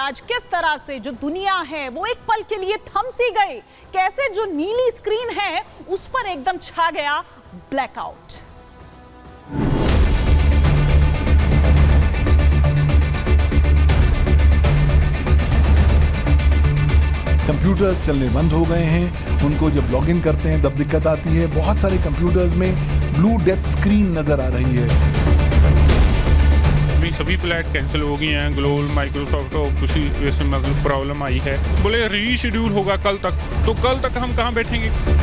आज किस तरह से जो दुनिया है वो एक पल के लिए थम सी गई, कैसे जो नीली स्क्रीन है उस पर एकदम छा गया ब्लैकआउट। कंप्यूटर्स चलने बंद हो गए हैं, उनको जब लॉगिन करते हैं तब दिक्कत आती है। बहुत सारे कंप्यूटर्स में ब्लू डेथ स्क्रीन नजर आ रही है। सभी फ्लाइट कैंसिल हो गई हैं। ग्लोबल माइक्रोसॉफ्ट को कुछ ऐसे मतलब प्रॉब्लम आई है, बोले रीशेड्यूल होगा कल तक, तो कल तक हम कहाँ बैठेंगे।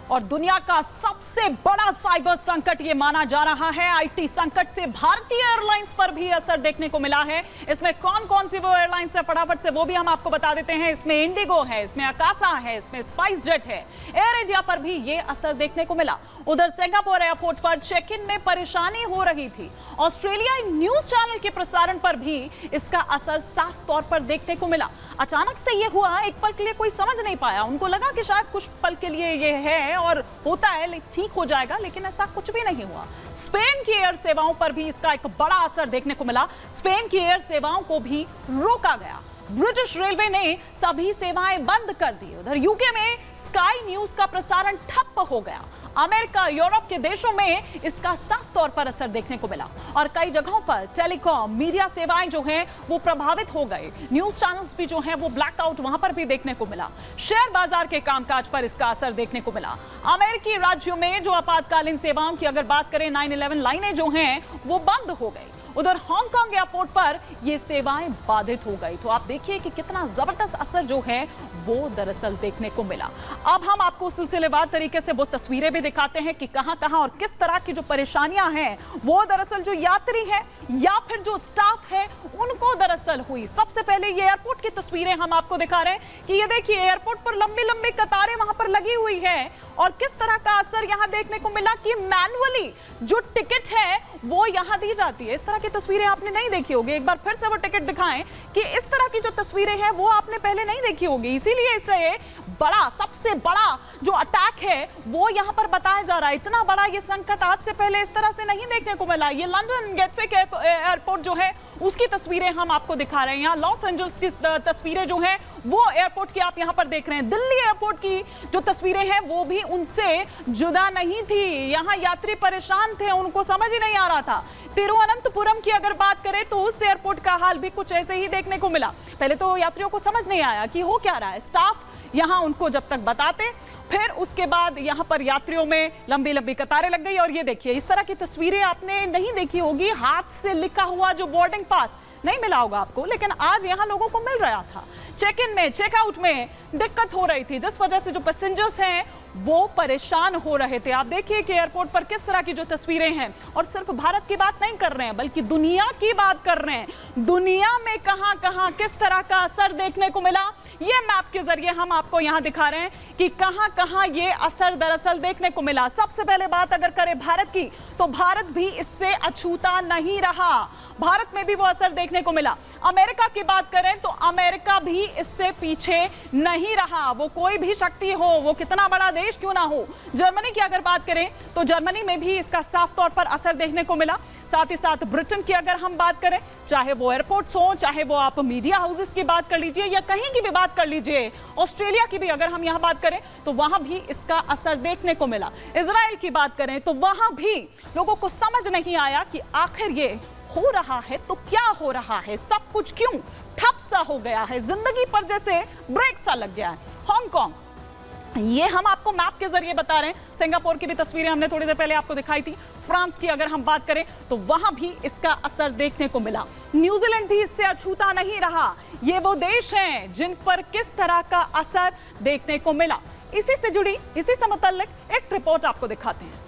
और दुनिया का सबसे बड़ा साइबर संकट ये माना जा रहा है। आईटी संकट से भारतीय एयरलाइंस पर भी असर देखने को मिला है। इसमें कौन कौन सी वो एयरलाइंस है फटाफट से वो भी हम आपको बता देते हैं। इसमें इंडिगो है, इसमें अकासा है, इसमें स्पाइस जेट है। एयर इंडिया पर भी ये असर देखने को मिला। उधर सिंगापुर एयरपोर्ट पर चेक इन में परेशानी हो रही थी। ऑस्ट्रेलियाई न्यूज चैनल के प्रसारण पर भी इसका असर साफ तौर पर देखने को मिला। अचानक से ये हुआ, एक पल के लिए कोई समझ नहीं पाया। उनको लगा कि शायद कुछ पल के लिए ये है और होता है, ठीक हो जाएगा, लेकिन ऐसा कुछ भी नहीं हुआ। स्पेन की एयर सेवाओं पर भी इसका एक बड़ा असर देखने को मिला। स्पेन की एयर सेवाओं को भी रोका गया। ब्रिटिश रेलवे ने सभी सेवाएं बंद कर दी। उधर यूके में स्काई न्यूज का प्रसारण ठप हो गया। अमेरिका, यूरोप के देशों में इसका साफ तौर पर असर देखने को मिला और कई जगहों पर टेलीकॉम, मीडिया सेवाएं जो हैं वो प्रभावित हो गए। न्यूज चैनल्स भी जो हैं वो ब्लैकआउट वहां पर भी देखने को मिला। शेयर बाजार के कामकाज पर इसका असर देखने को मिला। अमेरिकी राज्यों में जो आपातकालीन सेवाओं की अगर बात करें, 9/11 लाइनें जो हैं वो बंद हो गई। उधर हांगकांग एयरपोर्ट पर ये सेवाएं बाधित हो गई। तो आप देखिए कि कितना जबरदस्त असर जो है वो दरअसल देखने को मिला। अब हम आपको सिलसिलेवार तरीके से वो तस्वीरें भी दिखाते हैं कि कहां-कहां और किस तरह की जो परेशानियां हैं वो दरअसल जो यात्री हैं या फिर जो स्टाफ है उनको दरअसल हुई। सबसे पहले ये एयरपोर्ट की तस्वीरें हम आपको दिखा रहे हैं कि ये देखिए एयरपोर्ट पर लंबी लंबी कतारें वहां पर लगी हुई है और किस तरह का असर यहां देखने को मिला कि मैनुअली जो टिकट है वो यहां दी जाती है। इस तरह की तस्वीरें आपने नहीं देखी होगी। एक बार फिर से वो टिकट दिखाएं कि इस तरह की जो तस्वीरें हैं वो आपने पहले नहीं देखी होगी। इसीलिए इसे बड़ा, सबसे बड़ा जो अटैक है वो यहां पर बताया जा रहा है। इतना बड़ा ये संकट आज से पहले इस तरह से नहीं देखने को मिला। ये लंदन गेटविक एयरपोर्ट जो है उसकी तस्वीरें हम आपको दिखा रहे हैं। यहाँ लॉस एंजल्स की तस्वीरें जो हैं वो एयरपोर्ट की आप यहाँ पर देख रहे हैं। दिल्ली एयरपोर्ट की जो तस्वीरें हैं वो भी उनसे जुदा नहीं थी। यहाँ यात्री परेशान थे, उनको समझ ही नहीं आ रहा था। तिरुवनंतपुरम की अगर बात करें तो उस एयरपोर्ट का हाल भी कुछ ऐसे ही देखने को मिला। पहले तो यात्रियों को समझ नहीं आया कि हो क्या रहा है। स्टाफ यहाँ उनको जब तक बताते, फिर उसके बाद यहाँ पर यात्रियों में लंबी लंबी कतारें लग गई। और ये देखिए इस तरह की तस्वीरें आपने नहीं देखी होगी। हाथ से लिखा हुआ जो बोर्डिंग पास नहीं मिला होगा आपको, लेकिन आज यहाँ लोगों को मिल रहा था। चेक इन में, चेकआउट में दिक्कत हो रही थी, जिस वजह से जो पैसेंजर्स हैं वो परेशान हो रहे थे। आप देखिए कि एयरपोर्ट पर किस तरह की जो तस्वीरें हैं, और सिर्फ भारत की बात नहीं कर रहे हैं बल्कि दुनिया की बात कर रहे हैं। दुनिया में कहां कहां किस तरह का असर देखने को मिला, ये मैप के जरिए हम आपको यहां दिखा रहे हैं कि कहां कहां ये असर दरअसल देखने को मिला। सबसे पहले बात अगर करें भारत की, तो भारत भी इससे अछूता नहीं रहा। भारत में भी वो असर देखने को मिला। अमेरिका की बात करें तो अमेरिका भी इससे पीछे नहीं रहा। वो कोई भी शक्ति हो, वो कितना बड़ा देश क्यों ना हो। जर्मनी की अगर बात करें तो जर्मनी में भी इसका साफ तौर पर असर देखने को मिला। साथ ही साथ ब्रिटेन की अगर हम बात करें, चाहे वो एयरपोर्ट्स हो, चाहे वो आप मीडिया हाउसेस की बात कर लीजिए या कहीं की भी बात कर लीजिए, ऑस्ट्रेलिया की भी अगर हम यहाँ बात करें तो वहां भी इसका असर देखने को मिला। इजराइल की बात करें तो वहां भी लोगों को समझ नहीं आया कि आखिर ये हो रहा है तो क्या हो रहा है, सब कुछ क्यों ठप सा हो गया है, जिंदगी पर जैसे ब्रेक सा लग गया है। हांगकांग, ये हम आपको मैप के जरिए बता रहे हैं। सिंगापुर की भी तस्वीरें हमने थोड़ी देर पहले आपको दिखाई थी। फ्रांस की अगर हम बात करें तो वहां भी इसका असर देखने को मिला। न्यूजीलैंड भी इससे अछूता नहीं रहा। ये वो देश हैं जिन पर किस तरह का असर देखने को मिला। इसी से जुड़ी, इसी से मुतल्लिक एक रिपोर्ट आपको दिखाते हैं।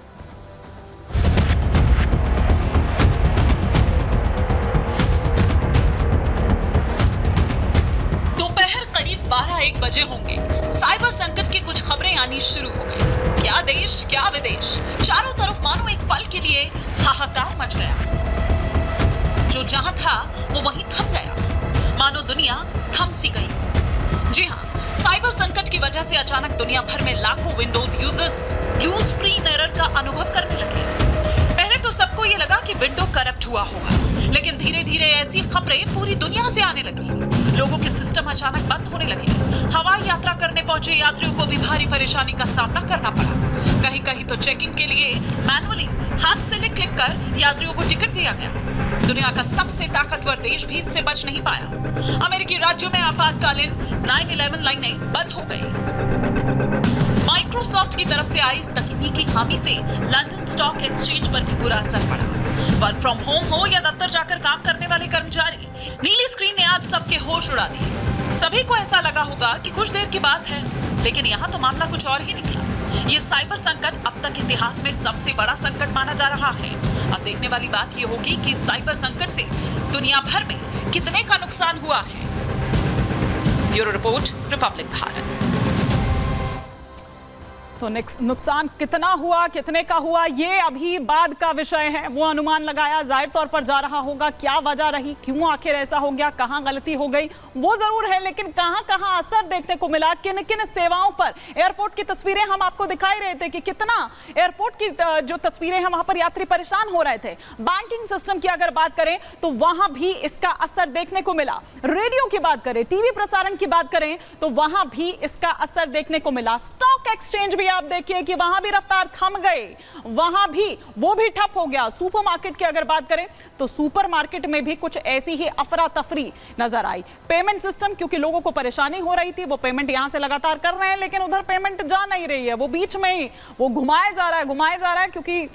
दोपहर करीब 12-1 बजे होंगे। साइबर संकट की कुछ खबरें आनी शुरू हो गई। क्या देश, क्या विदेश, चारों तरफ मानो एक पल के लिए हाहाकार मच गया। जो जहां था वो वहीं थम गया, मानो दुनिया थम सी गई। जी हां, साइबर संकट की वजह से अचानक दुनिया भर में लाखों Windows users blue screen error का अनुभव करने लगे। करप्ट हुआ होगा, लेकिन धीरे धीरे ऐसी खबरें पूरी दुनिया से आने लगी। लोगों के सिस्टम अचानक बंद होने लगे। हवाई यात्रा करने पहुंचे यात्रियों को भी भारी परेशानी का सामना करना पड़ा। कहीं कहीं तो चेकिंग के लिए मैनुअली हाथ से लिख कर यात्रियों को टिकट दिया गया। दुनिया का सबसे ताकतवर देश भी इससे बच नहीं पाया। अमेरिकी राज्यों में आपातकालीन 9/11 लाइनें बंद हो गई। माइक्रोसॉफ्ट की तरफ से आई इस तकनीकी खामी से लंदन स्टॉक एक्सचेंज पर भी बुरा असर पड़ा। वर्क फ्रॉम होम हो या दफ्तर जाकर काम करने वाले कर्मचारी, नीली स्क्रीन ने आज सबके होश उड़ा दिए। सभी को ऐसा लगा होगा कि कुछ देर की बात है, लेकिन यहाँ तो मामला कुछ और ही निकला। ये साइबर संकट अब तक इतिहास में सबसे बड़ा संकट माना जा रहा है। अब देखने वाली बात ये होगी कि साइबर संकट से दुनिया भर में कितने का नुकसान हुआ है। Bureau report, Republic Bharat. तो नुकसान कितना हुआ, कितने का हुआ, ये अभी बाद का विषय है। वो अनुमान लगाया जाहिर तौर पर जा रहा होगा, क्या वजह रही, क्यों आखिर ऐसा हो गया, कहां गलती हो गई, वो जरूर है। लेकिन कहां कहां असर देखने को मिला, किन किन सेवाओं पर। एयरपोर्ट की तस्वीरें हम आपको दिखाई रहे थे कि कितना एयरपोर्ट की जो तस्वीरें हैं वहां पर यात्री परेशान हो रहे थे। बैंकिंग सिस्टम की अगर बात करें तो वहां भी इसका असर देखने को मिला। रेडियो की बात करें, टीवी प्रसारण की बात करें तो वहां भी इसका असर देखने को मिला। स्टॉक एक्सचेंज भी आप देखिए कि वहां भी रफ्तार थम गए, वहां भी वो भी ठप हो गया। सुपरमार्केट की अगर बात करें तो सुपरमार्केट में भी कुछ ऐसी ही अफरा तफरी नजर आई। पेमेंट सिस्टम, क्योंकि लोगों को परेशानी हो रही थी, वो पेमेंट यहां से लगातार कर रहे हैं, लेकिन उधर पेमेंट जा नहीं रही है, वो बीच में ही वो घुमाया जा रहा है क्योंकि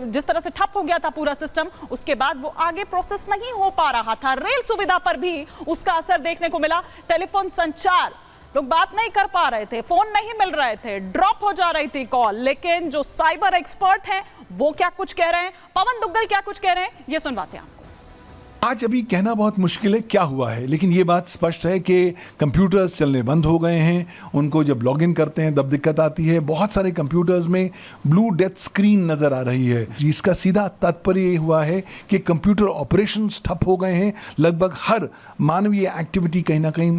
जिस तरह से ठप हो गया था पूरा सिस्टम, उसके बाद वो आगे प्रोसेस नहीं हो पा रहा था। रेल सुविधा पर भी उसका असर देखने को मिला। टेलीफोन संचार, लोग बात नहीं कर पा रहे थे, फोन नहीं मिल रहे थे, ड्रॉप हो जा रही थी कॉल। लेकिन जो साइबर एक्सपर्ट हैं वो क्या कुछ कह रहे हैं, पवन दुग्गल क्या कुछ कह रहे हैं, ये सुनवाते हैं आपको। आज अभी कहना बहुत मुश्किल है क्या हुआ है, लेकिन ये बात स्पष्ट है कि कंप्यूटर्स चलने बंद हो गए हैं। उनको जब लॉगिन करते हैं तब दिक्कत आती है। बहुत सारे कंप्यूटर्स में ब्लू डेथ स्क्रीन नज़र आ रही है, जिसका सीधा तात्पर्य ये हुआ है कि कंप्यूटर ऑपरेशंस ठप हो गए हैं। लगभग हर मानवीय एक्टिविटी कहीं ना कहीं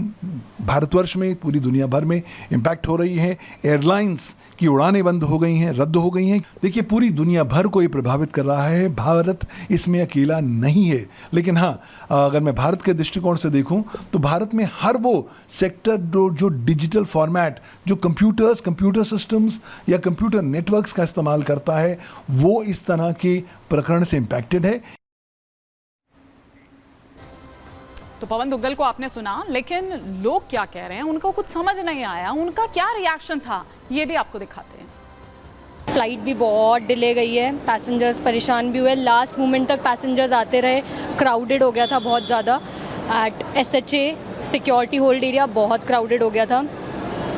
भारतवर्ष में, पूरी दुनिया भर में इम्पैक्ट हो रही है। एयरलाइंस की उड़ानें बंद हो गई हैं, रद्द हो गई हैं। देखिए, पूरी दुनिया भर को ये प्रभावित कर रहा है। भारत इसमें अकेला नहीं है। लेकिन हाँ, अगर मैं भारत के दृष्टिकोण से देखूं तो भारत में हर वो सेक्टर जो डिजिटल फॉर्मेट, जो कंप्यूटर सिस्टम्स या कंप्यूटर नेटवर्क्स का इस्तेमाल करता है, वो इस तरह के प्रकरण से इम्पैक्टेड है। तो पवन दुग्गल को आपने सुना, लेकिन लोग क्या कह रहे हैं, उनको कुछ समझ नहीं आया, उनका क्या रिएक्शन था, ये भी आपको दिखाते हैं। फ्लाइट भी बहुत डिले गई है, पैसेंजर्स परेशान भी हुए। लास्ट मोमेंट तक पैसेंजर्स आते रहे, क्राउडेड हो गया था बहुत ज़्यादा। At SHA security hold area बहुत क्राउडेड हो गया था।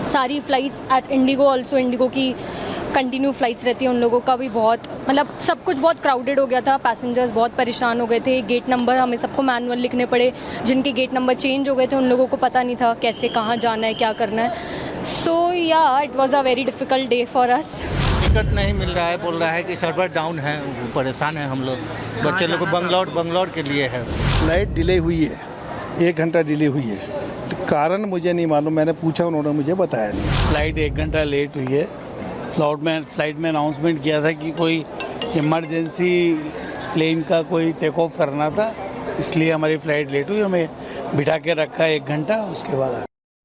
सारी flights at IndiGo also, IndiGo की कंटिन्यू फ़्लाइट्स रहती है, उन लोगों का भी बहुत, मतलब सब कुछ बहुत क्राउडेड हो गया था। पैसेंजर्स बहुत परेशान हो गए थे। गेट नंबर हमें सबको मैनुअल लिखने पड़े, जिनके गेट नंबर चेंज हो गए थे उन लोगों को पता नहीं था कैसे कहाँ जाना है, क्या करना है। सो या it was a very difficult day for us. Ticket नहीं मिल रहा है, बोल रहा है कि सर्वर डाउन है, परेशान है हम लोग। बच्चे लोग को बंगलौर के लिए है। फ्लाइट डिले हुई है, 1 घंटा डिले हुई है। तो कारण मुझे नहीं मालूम, मैंने पूछा, उन्होंने मुझे बताया नहीं। फ्लाइट 1 घंटा लेट हुई है। फ्लाइट में अनाउंसमेंट किया था कि कोई इमरजेंसी प्लेन का कोई टेक ऑफ करना था, इसलिए हमारी फ़्लाइट लेट हुई। हमें बिठा के रखा 1 घंटा, उसके बाद